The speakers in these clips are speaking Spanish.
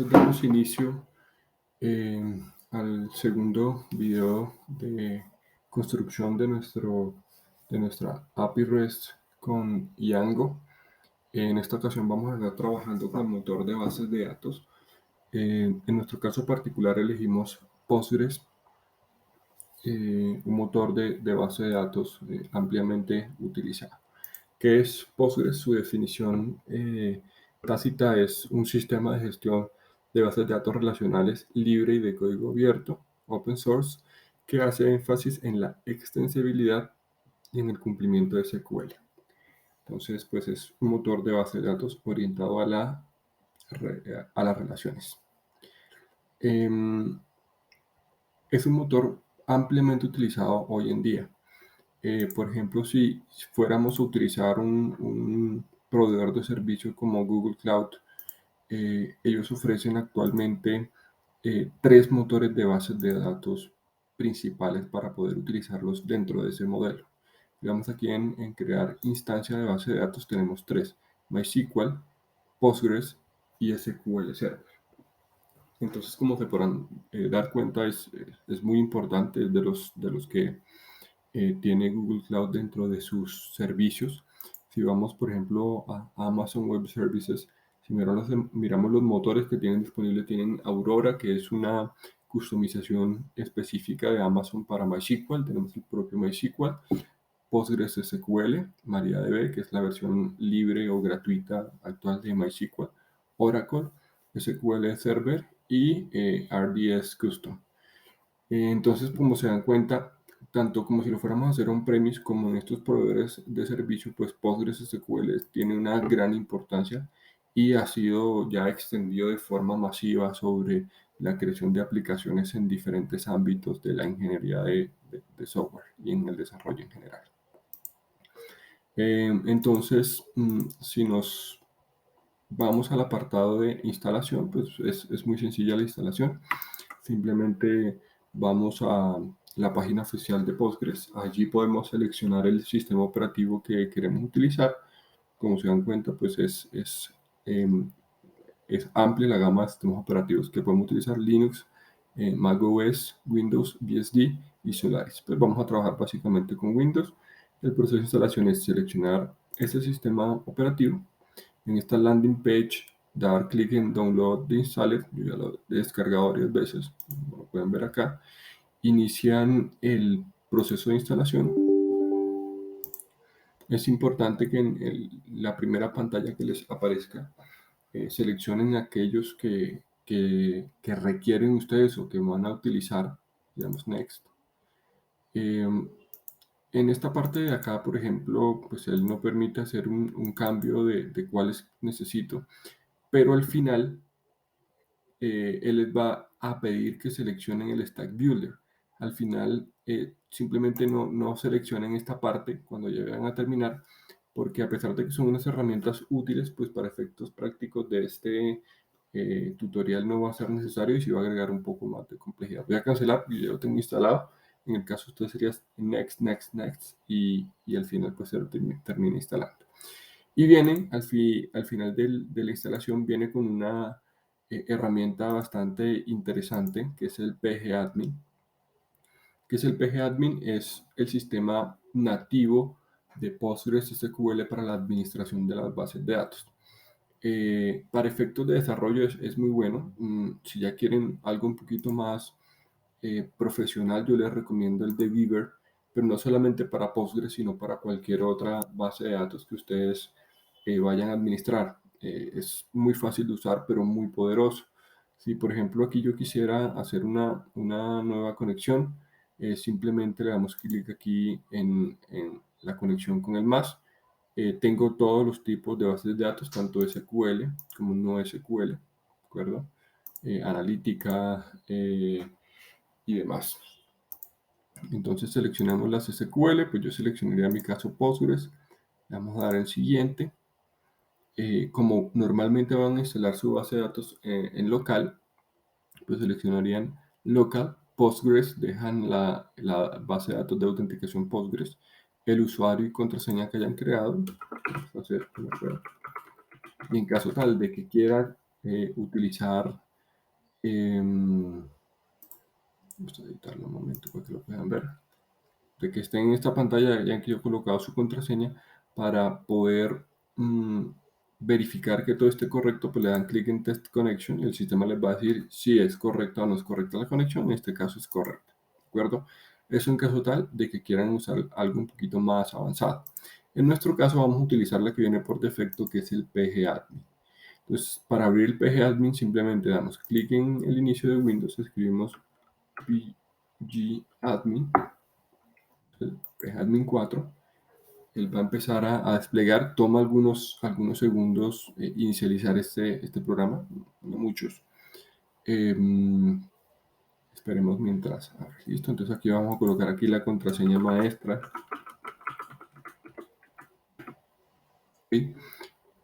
entonces damos inicio al segundo video de construcción de nuestra API REST con Django. En esta ocasión vamos a estar trabajando con el motor de bases de datos. En nuestro caso particular elegimos Postgres, un motor de base de datos ampliamente utilizado. ¿Qué es Postgres? Su definición tácita es un sistema de gestión de bases de datos relacionales libre y de código abierto, open source, que hace énfasis en la extensibilidad y en el cumplimiento de SQL. Entonces, pues es un motor de base de datos orientado a las relaciones. Es un motor ampliamente utilizado hoy en día. Por ejemplo, si fuéramos a utilizar un proveedor de servicios como Google Cloud, ellos ofrecen actualmente tres motores de bases de datos principales para poder utilizarlos dentro de ese modelo. Digamos aquí en crear instancia de base de datos tenemos tres: MySQL, Postgres y SQL Server. Entonces, como se podrán dar cuenta, es muy importante, es de los que tiene Google Cloud dentro de sus servicios. Si vamos, por ejemplo, a Amazon Web Services, si miramos los motores que tienen disponible, tienen Aurora, que es una customización específica de Amazon para MySQL. Tenemos el propio MySQL, Postgres SQL, MariaDB, que es la versión libre o gratuita actual de MySQL, Oracle, SQL Server y RDS Custom. Entonces, como se dan cuenta, tanto como si lo fuéramos a hacer on-premise como en estos proveedores de servicio, pues PostgreSQL tiene una gran importancia y ha sido ya extendido de forma masiva sobre la creación de aplicaciones en diferentes ámbitos de la ingeniería de software y en el desarrollo en general. Entonces, si nos vamos al apartado de instalación, pues es muy sencilla la instalación. Simplemente vamos a la página oficial de Postgres. Allí podemos seleccionar el sistema operativo que queremos utilizar. Como se dan cuenta, pues es amplia la gama de sistemas operativos que podemos utilizar: Linux, macOS, Windows, BSD y Solaris. Pues vamos a trabajar básicamente con Windows. El proceso de instalación es seleccionar este sistema operativo. En esta landing page, dar clic en Download the Installer. Yo ya lo he descargado varias veces, como lo pueden ver acá. Inician el proceso de instalación. Es importante que en la primera pantalla que les aparezca, seleccionen aquellos que requieren ustedes o que van a utilizar, digamos Next. En esta parte de acá, por ejemplo, pues él no permite hacer un cambio de cuáles necesito, pero al final él les va a pedir que seleccionen el Stack Builder. Al final, simplemente no seleccionen esta parte cuando lleguen a terminar, porque a pesar de que son unas herramientas útiles, pues para efectos prácticos de este tutorial no va a ser necesario y sí va a agregar un poco más de complejidad. Voy a cancelar, yo ya lo tengo instalado. En el caso de usted sería Next, Next, Next y al final pues se lo termina instalando. Y vienen al final de la instalación, viene con una herramienta bastante interesante que es el pgadmin. ¿Qué es el pgadmin? Es el sistema nativo de PostgreSQL para la administración de las bases de datos. Para efectos de desarrollo es muy bueno. Si ya quieren algo un poquito más profesional, yo les recomiendo el de Beaver, pero no solamente para Postgres, sino para cualquier otra base de datos que ustedes vayan a administrar. Es muy fácil de usar, pero muy poderoso. Si, por ejemplo, aquí yo quisiera hacer una nueva conexión, simplemente le damos clic aquí en la conexión con el más. Tengo todos los tipos de bases de datos, tanto SQL como no SQL, ¿de acuerdo? Analítica y demás. Entonces seleccionamos las SQL, pues yo seleccionaría en mi caso Postgres. Le vamos a dar en siguiente. Como normalmente van a instalar su base de datos en local, pues seleccionarían local, Postgres, dejan la base de datos de autenticación Postgres, el usuario y contraseña que hayan creado. Vamos a hacer una prueba. Y en caso tal de que quieran utilizar Vamos a editarlo un momento para que lo puedan ver. De que estén en esta pantalla ya que yo he colocado su contraseña para poder verificar que todo esté correcto, pues le dan clic en Test Connection y el sistema les va a decir si es correcta o no es correcta la conexión. En este caso es correcta, ¿de acuerdo? Eso en caso tal de que quieran usar algo un poquito más avanzado. En nuestro caso vamos a utilizar la que viene por defecto, que es el pgadmin. Entonces, para abrir el pgadmin simplemente damos clic en el inicio de Windows, escribimos pgadmin, el pgadmin 4. Él va a empezar a desplegar, toma algunos segundos inicializar este programa, no muchos. Esperemos mientras. A ver, listo, entonces aquí vamos a colocar aquí la contraseña maestra. ¿Sí?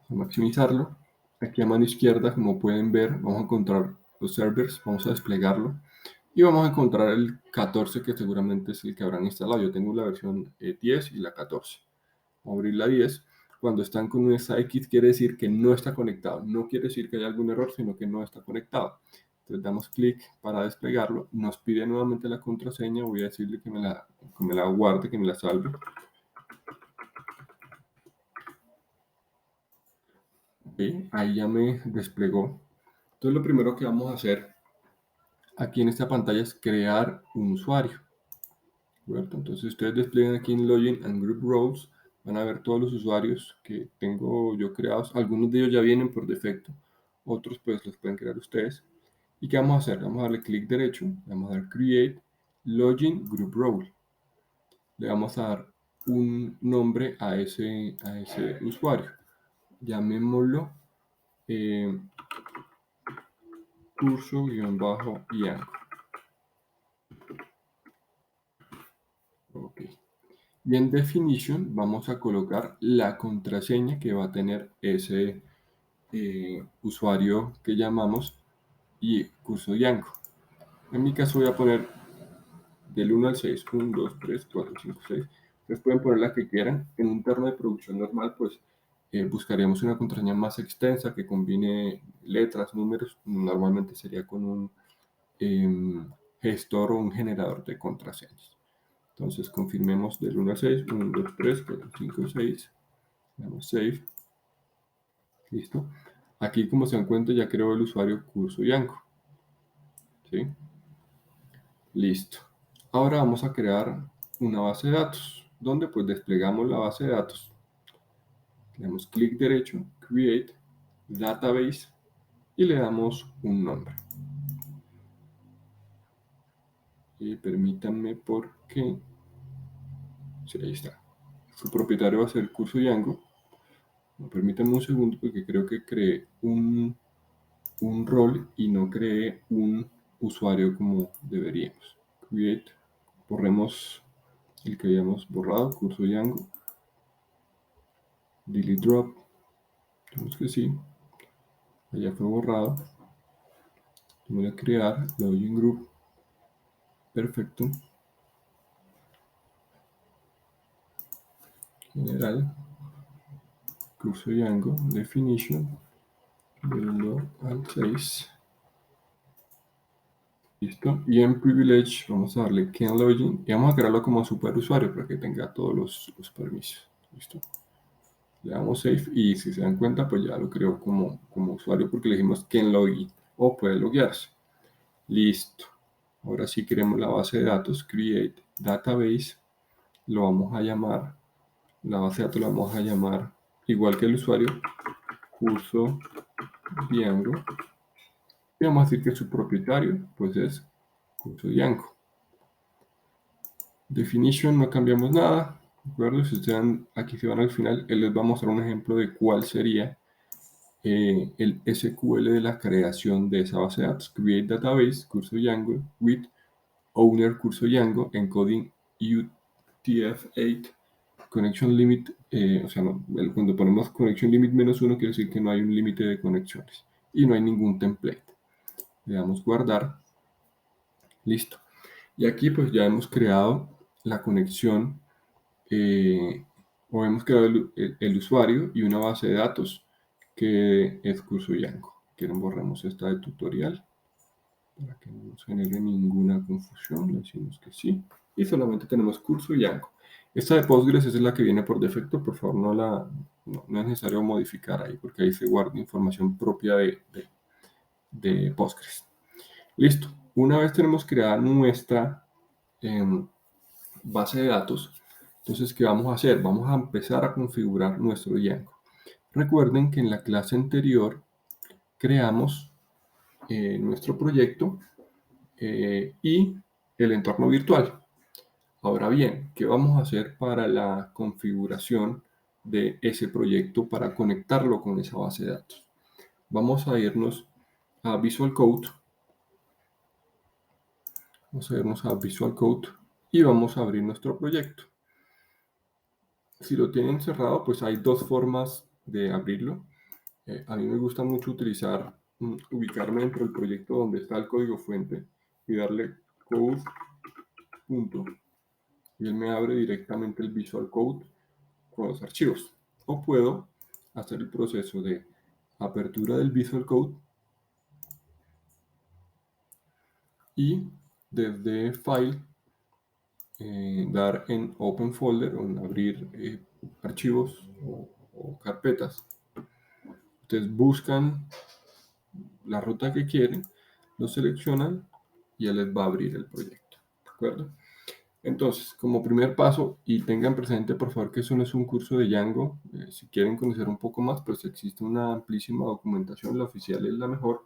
Vamos a maximizarlo. Aquí a mano izquierda, como pueden ver, vamos a encontrar los servers, vamos a desplegarlo. Y vamos a encontrar el 14, que seguramente es el que habrán instalado. Yo tengo la versión 10 y la 14. Vamos a abrir la 10. Cuando están con esa X quiere decir que no está conectado. No quiere decir que haya algún error, sino que no está conectado. Entonces damos clic para desplegarlo. Nos pide nuevamente la contraseña. Voy a decirle que me la guarde, que me la salve. ¿Sí? Ahí ya me desplegó. Entonces lo primero que vamos a hacer aquí en esta pantalla es crear un usuario. ¿Cierto? Entonces ustedes despliegan aquí en Login and Group Roles, van a ver todos los usuarios que tengo yo creados. Algunos de ellos ya vienen por defecto, otros pues los pueden crear ustedes. ¿Y qué vamos a hacer? Vamos a darle clic derecho, le vamos a dar Create Login Group Role. Le vamos a dar un nombre a ese usuario. Llamémoslo curso-yango. Ok. Y en Definition vamos a colocar la contraseña que va a tener ese usuario que llamamos y curso Django. En mi caso voy a poner del 1 al 6, 1, 2, 3, 4, 5, 6. Ustedes pueden poner la que quieran. En un terno de producción normal, pues buscaríamos una contraseña más extensa que combine letras, números. Normalmente sería con un gestor o un generador de contraseñas. Entonces confirmemos del 1 al 6, 1, 2, 3, 4, 5, 6. Damos Save. Listo. Aquí, como se dan cuenta, ya creo el usuario curso Yanko. ¿Sí? Listo. Ahora vamos a crear una base de datos, donde pues desplegamos la base de datos. Le damos clic derecho, Create, Database, y le damos un nombre. Y permítanme porque... Sí, ahí está. Su propietario va a ser el curso Django. Permítanme un segundo porque creo que creé un rol y no creé un usuario como deberíamos. Create, borremos el que habíamos borrado, curso Django, delete drop, tenemos que sí, allá fue borrado. Voy a crear login group, perfecto, general, curso Django, definition, del 1 al 6. Listo. Y en privilege vamos a darle can login y vamos a crearlo como superusuario para que tenga todos los permisos. Listo. Le damos save y si se dan cuenta pues ya lo creo como usuario porque le dijimos can login o puede loguearse. Listo. Ahora sí queremos la base de datos, create database, lo vamos a llamar, la base de datos la vamos a llamar igual que el usuario, curso Django. Y vamos a decir que su propietario pues es curso Django. Definition no cambiamos nada, ¿de acuerdo? Si ustedes aquí se van al final, él les va a mostrar un ejemplo de cuál sería el SQL de la creación de esa base de datos. Create database, curso Django, with owner curso Django, encoding UTF-8, connection limit, o sea, cuando ponemos connection limit -1 quiere decir que no hay un límite de conexiones y no hay ningún template. Le damos guardar, listo. Y aquí pues ya hemos creado la conexión o hemos creado el usuario y una base de datos que es curso Django. Quieren borramos esta de tutorial. para que no nos genere ninguna confusión, le decimos que sí. Y solamente tenemos curso y Django. Esta de Postgres es la que viene por defecto, por favor no es necesario modificar ahí porque ahí se guarda información propia de Postgres. Listo, una vez tenemos creada nuestra base de datos, entonces ¿qué vamos a hacer? Vamos a empezar a configurar nuestro Django. Recuerden que en la clase anterior creamos nuestro proyecto y el entorno virtual. Ahora bien, ¿qué vamos a hacer para la configuración de ese proyecto para conectarlo con esa base de datos? Vamos a irnos a Visual Code. Vamos a irnos a Visual Code y vamos a abrir nuestro proyecto. Si lo tienen cerrado, pues hay dos formas de abrirlo. A mí me gusta mucho ubicarme dentro del proyecto donde está el código fuente y darle code punto y él me abre directamente el Visual Code con los archivos. O puedo hacer el proceso de apertura del Visual Code y desde File dar en Open Folder o en abrir archivos o carpetas. Ustedes buscan la ruta que quieren, lo seleccionan y él les va a abrir el proyecto. ¿De acuerdo? Entonces, como primer paso, y tengan presente por favor que eso no es un curso de Django, si quieren conocer un poco más, pues existe una amplísima documentación, la oficial es la mejor,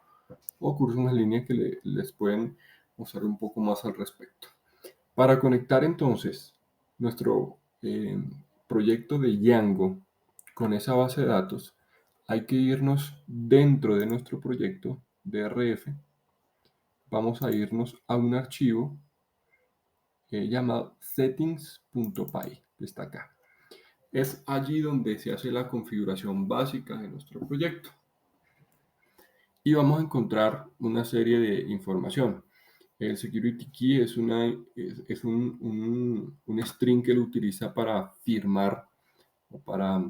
o cursos en línea que les pueden mostrar un poco más al respecto. Para conectar entonces nuestro proyecto de Django con esa base de datos, hay que irnos dentro de nuestro proyecto DRF, vamos a irnos a un archivo llamado settings.py, que está acá. Es allí donde se hace la configuración básica de nuestro proyecto. Y vamos a encontrar una serie de información. El security key es un string que lo utiliza para firmar o para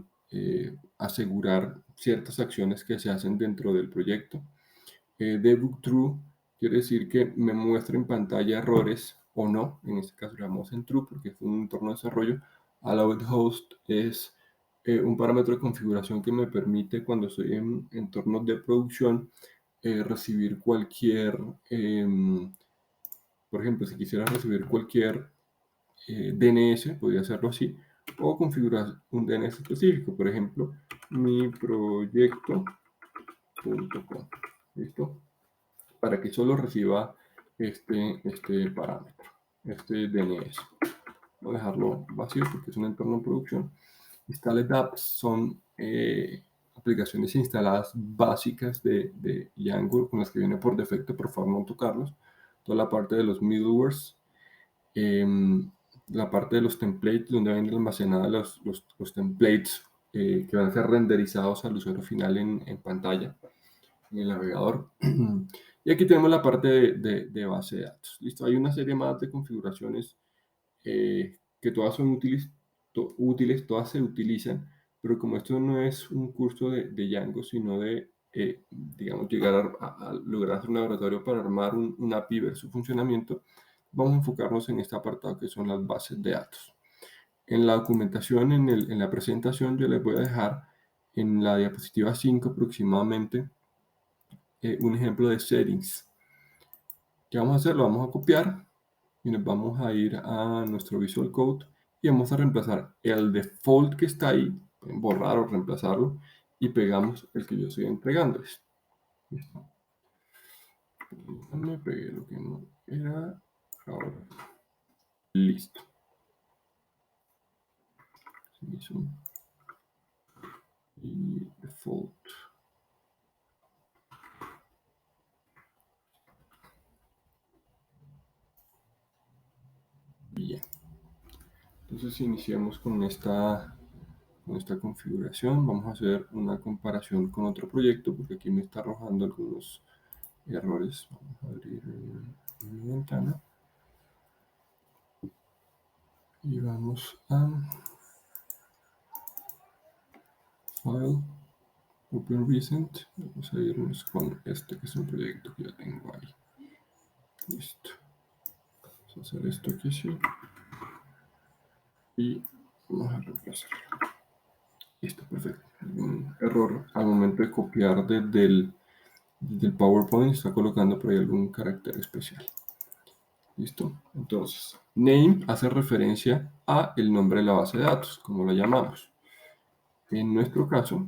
asegurar ciertas acciones que se hacen dentro del proyecto. Debug true quiere decir que me muestra en pantalla errores o no. En este caso le damos en true porque es un entorno de desarrollo. Allowed host es un parámetro de configuración que me permite cuando estoy en entornos de producción recibir cualquier, por ejemplo, si quisiera recibir cualquier DNS, podría hacerlo así, o configurar un DNS específico, por ejemplo, mi proyecto.com. ¿Listo? Para que solo reciba este parámetro, este DNS. Voy a dejarlo vacío porque es un entorno de producción. Installed apps son aplicaciones instaladas básicas de Django con las que viene por defecto, por favor no tocarlos. Toda la parte de los middlewares, la parte de los templates donde vienen almacenados los templates que van a ser renderizados al usuario final en pantalla en el navegador. Y aquí tenemos la parte de base de datos. Listo, hay una serie más de configuraciones que todas son útiles, todas se utilizan, pero como esto no es un curso de Django, sino de, digamos, llegar a lograr hacer un laboratorio para armar un API y ver su funcionamiento, vamos a enfocarnos en este apartado que son las bases de datos. En la documentación, en la presentación, yo les voy a dejar en la diapositiva 5 aproximadamente un ejemplo de settings. ¿Qué vamos a hacer? Lo vamos a copiar y nos vamos a ir a nuestro Visual Code y vamos a reemplazar el default que está ahí, borrar o reemplazarlo y pegamos el que yo estoy entregándoles. Me pegué lo que no era. Ahora, listo. Y default. Bien. Entonces iniciamos con esta configuración. Vamos a hacer una comparación con otro proyecto porque aquí me está arrojando algunos errores. Vamos a abrir una ventana y vamos a File, Open Recent. Vamos a irnos con este que es un proyecto que ya tengo ahí. Listo. Vamos a hacer esto aquí sí. Y vamos a reemplazar. Listo, perfecto. Un error al momento de copiar desde el PowerPoint, está colocando por ahí algún carácter especial. Listo. Entonces, name hace referencia a el nombre de la base de datos, como la llamamos. En nuestro caso,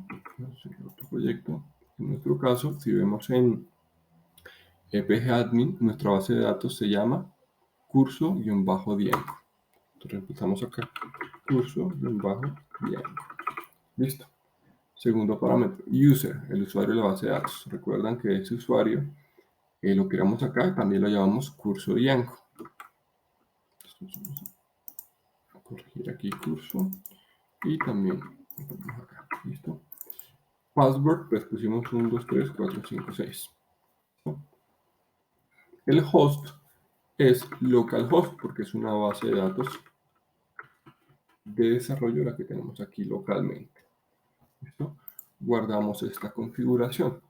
otro proyecto, en nuestro caso, si vemos en EPG Admin, nuestra base de datos se llama curso-Diego. Entonces empezamos acá, curso-Diego. Listo. Segundo parámetro, user, el usuario de la base de datos. Recuerdan que ese usuario lo creamos acá y también lo llamamos curso Diego. Vamos a corregir aquí curso y también lo ponemos acá. Listo. Password, pues pusimos 1, 2, 3, 4, 5, 6. El host es localhost porque es una base de datos de desarrollo la que tenemos aquí localmente. ¿Listo? Guardamos esta configuración.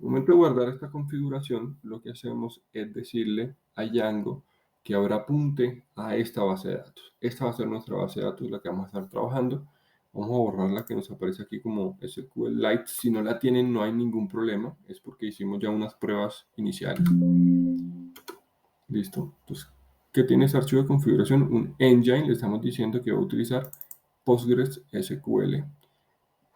Al momento de guardar esta configuración, lo que hacemos es decirle a Django que ahora apunte a esta base de datos. Esta va a ser nuestra base de datos, la que vamos a estar trabajando. Vamos a borrar la que nos aparece aquí como SQLite. Si no la tienen, no hay ningún problema. Es porque hicimos ya unas pruebas iniciales. Listo. Entonces, ¿qué tiene ese archivo de configuración? Un engine. Le estamos diciendo que va a utilizar Postgres SQL.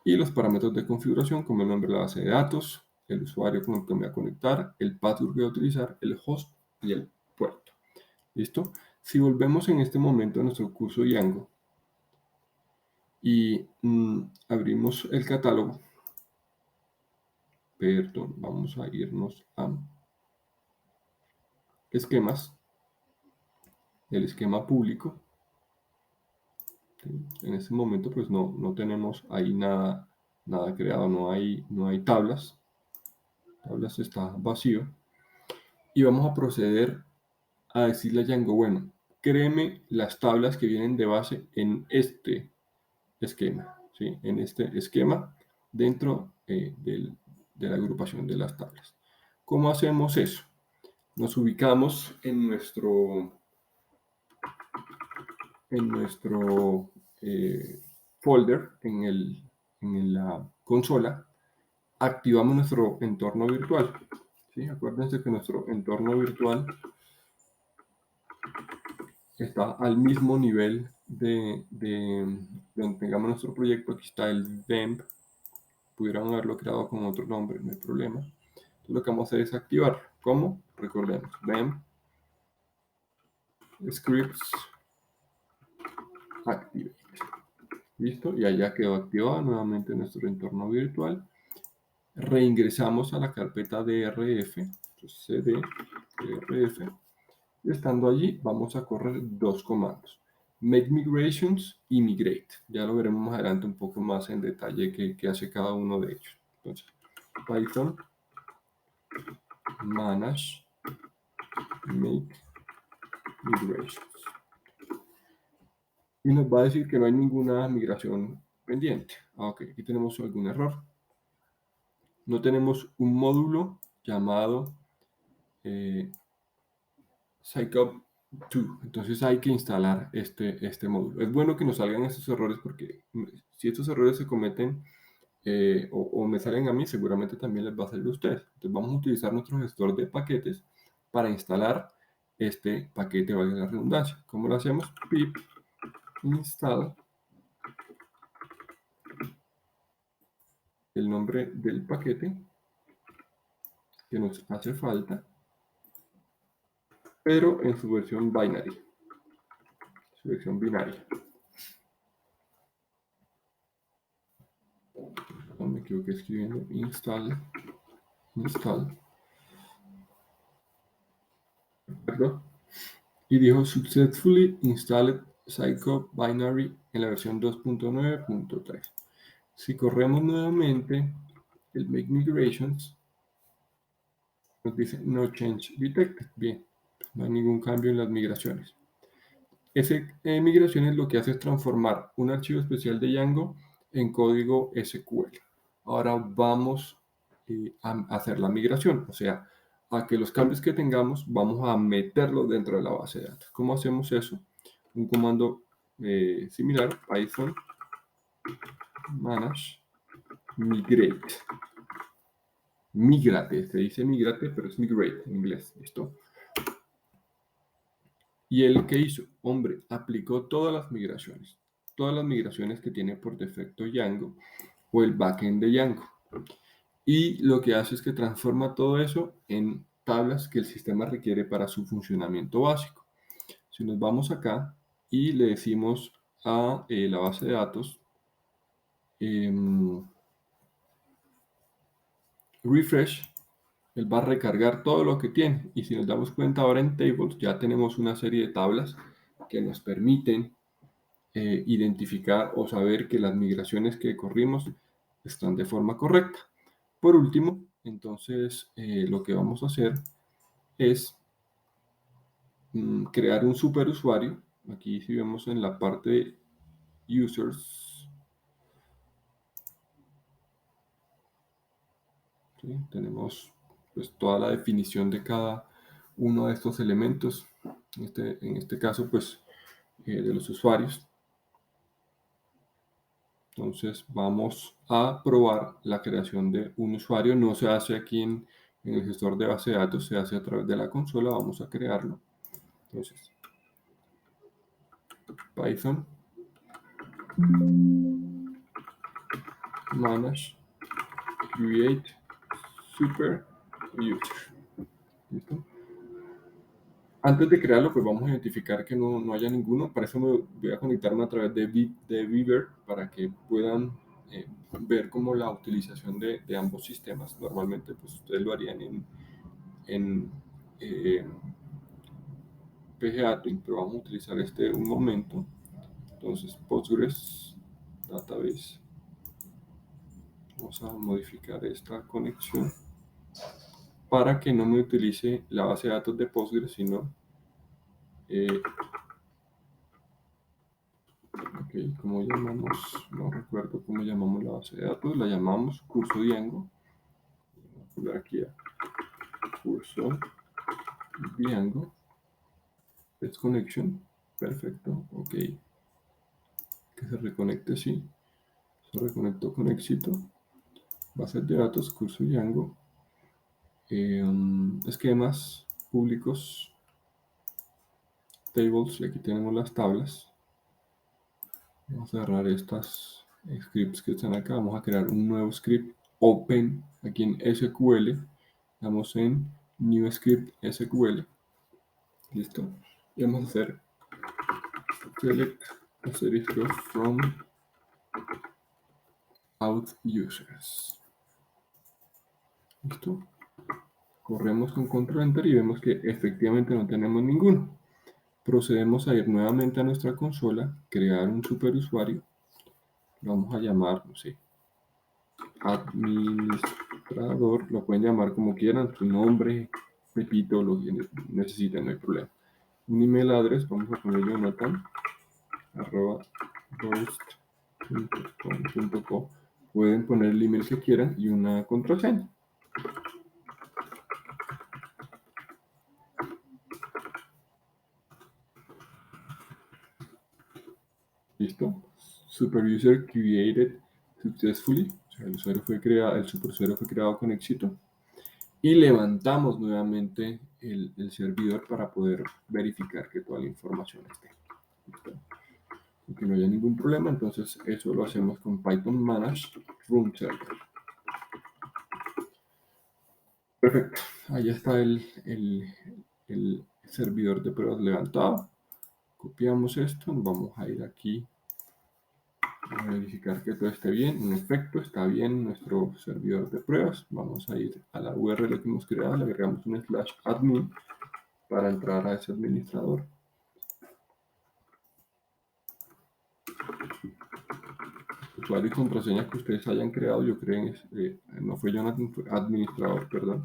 Y los parámetros de configuración, como el nombre de la base de datos, el usuario con el que me voy a conectar, el password que voy a utilizar, el host y el puerto. ¿Listo? Si volvemos en este momento a nuestro curso Django y abrimos el catálogo, perdón, vamos a irnos a esquemas, el esquema público. En este momento pues no tenemos ahí nada creado, no hay tablas está vacío. Y vamos a proceder a decirle a Django, bueno, créeme las tablas que vienen de base en este esquema, ¿sí? En este esquema dentro de la agrupación de las tablas. ¿Cómo hacemos eso? Nos ubicamos en nuestro folder, en la consola, activamos nuestro entorno virtual. ¿Sí? Acuérdense que nuestro entorno virtual está al mismo nivel de donde tengamos nuestro proyecto. Aquí está el DEMP, pudieran haberlo creado con otro nombre, no hay problema. Entonces lo que vamos a hacer es activar. ¿Cómo? Recordemos, DEMP scripts activate. Listo, y allá quedó activado nuevamente nuestro entorno virtual. Reingresamos a la carpeta DRF, entonces cd DRF, y estando allí vamos a correr dos comandos: make migrations y migrate. Ya lo veremos más adelante un poco más en detalle qué hace cada uno de ellos. Entonces, Python manage make migrations. Y nos va a decir que no hay ninguna migración pendiente. Ok, aquí tenemos algún error. No tenemos un módulo llamado Scicop2. Entonces hay que instalar este módulo. Es bueno que nos salgan estos errores porque si estos errores se cometen o me salen a mí, seguramente también les va a salir a ustedes. Entonces vamos a utilizar nuestro gestor de paquetes para instalar este paquete, valga la redundancia. ¿Cómo lo hacemos? Pip install el nombre del paquete que nos hace falta, pero en su versión binary. Su versión binaria. No me equivoqué escribiendo install. ¿Perdón? Y dijo successfully installed Scicop binary en la versión 2.9.3. Si corremos nuevamente el make migrations, nos dice no change detected. Bien, no hay ningún cambio en las migraciones. Ese migraciones lo que hace es transformar un archivo especial de Django en código SQL. Ahora vamos a hacer la migración, o sea, a que los cambios que tengamos vamos a meterlos dentro de la base de datos. ¿Cómo hacemos eso? Un comando similar, Python manage migrate. Migrate, se dice migrate, pero es migrate en inglés. ¿Listo? ¿Y él qué hizo? Hombre, aplicó todas las migraciones que tiene por defecto Django o el backend de Django. Y lo que hace es que transforma todo eso en tablas que el sistema requiere para su funcionamiento básico. Si nos vamos acá y le decimos a la base de datos refresh, él va a recargar todo lo que tiene. Y si nos damos cuenta ahora en tables ya tenemos una serie de tablas que nos permiten identificar o saber que las migraciones que corrimos están de forma correcta. Por último, entonces lo que vamos a hacer es crear un superusuario. Aquí si vemos en la parte de users, ¿sí? Tenemos pues toda la definición de cada uno de estos elementos. En este caso, pues de los usuarios. Entonces vamos a probar la creación de un usuario. No se hace aquí en el gestor de base de datos, se hace a través de la consola. Vamos a crearlo. Entonces, Python manage create super user. ¿Listo? Antes de crearlo, pues vamos a identificar que no haya ninguno. Para eso me voy a conectarme a través de Beaver para que puedan ver como la utilización de ambos sistemas. Normalmente, pues ustedes lo harían en PGAdmin, pero vamos a utilizar este un momento. Entonces, Postgres Database. Vamos a modificar esta conexión para que no me utilice la base de datos de Postgres, sino ok, ¿cómo llamamos? No recuerdo cómo llamamos la base de datos. La llamamos curso Django. Voy a poner aquí a curso Django. Test connection. Perfecto. Ok. Que se reconecte, sí. Se reconectó con éxito. Bases de datos, curso Django. Esquemas públicos. Tables. Y aquí tenemos las tablas. Vamos a cerrar estas scripts que están acá. Vamos a crear un nuevo script open aquí en SQL. Damos en New Script SQL. Listo. Y vamos a hacer select asterisco from out users. Listo. Corremos con control enter y vemos que efectivamente no tenemos ninguno. Procedemos a ir nuevamente a nuestra consola, crear un superusuario. Lo vamos a llamar, no sé, administrador. Lo pueden llamar como quieran, su nombre, repito, lo que necesiten, no hay problema. Un email address, vamos a poner jonathan@ghost.com.co. Pueden poner el email que quieran y una contraseña. Listo. Super user created successfully. O sea, el superusuario fue creado con éxito. Y levantamos nuevamente el servidor para poder verificar que toda la información esté. ¿Listo? Y que no haya ningún problema, entonces eso lo hacemos con Python manage run server. Perfecto, ahí está el servidor de pruebas levantado. Copiamos esto, nos vamos a ir aquí a verificar que todo esté bien. En efecto, está bien nuestro servidor de pruebas. Vamos a ir a la URL que hemos creado, le agregamos un /admin para entrar a ese administrador. Usuario y contraseña que ustedes hayan creado, yo creo, no fue Jonathan, fue administrador, perdón.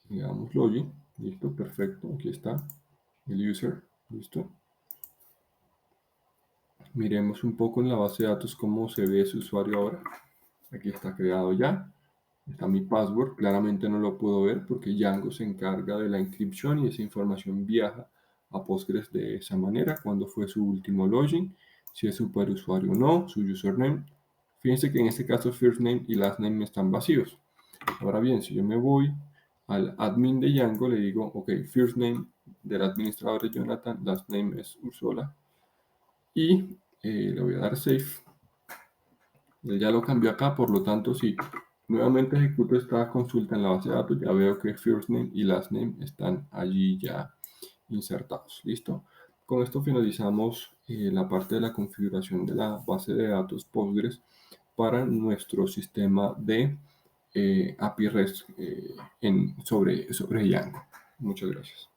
Le damos login, listo, perfecto, aquí está el user, listo. Miremos un poco en la base de datos cómo se ve ese usuario ahora. Aquí está creado ya. Está mi password, claramente no lo puedo ver porque Django se encarga de la inscripción y esa información viaja a Postgres de esa manera, cuando fue su último login, si es superusuario o no, su username. Fíjense que en este caso first name y last name están vacíos. Ahora bien, si yo me voy al admin de Django, le digo, ok, first name del administrador es Jonathan, last name es Ursula, y le voy a dar save. Él ya lo cambió acá, por lo tanto, si nuevamente ejecuto esta consulta en la base de datos, ya veo que first name y last name están allí ya insertados. ¿Listo? Con esto finalizamos la parte de la configuración de la base de datos Postgres para nuestro sistema de API REST sobre Django. Muchas gracias.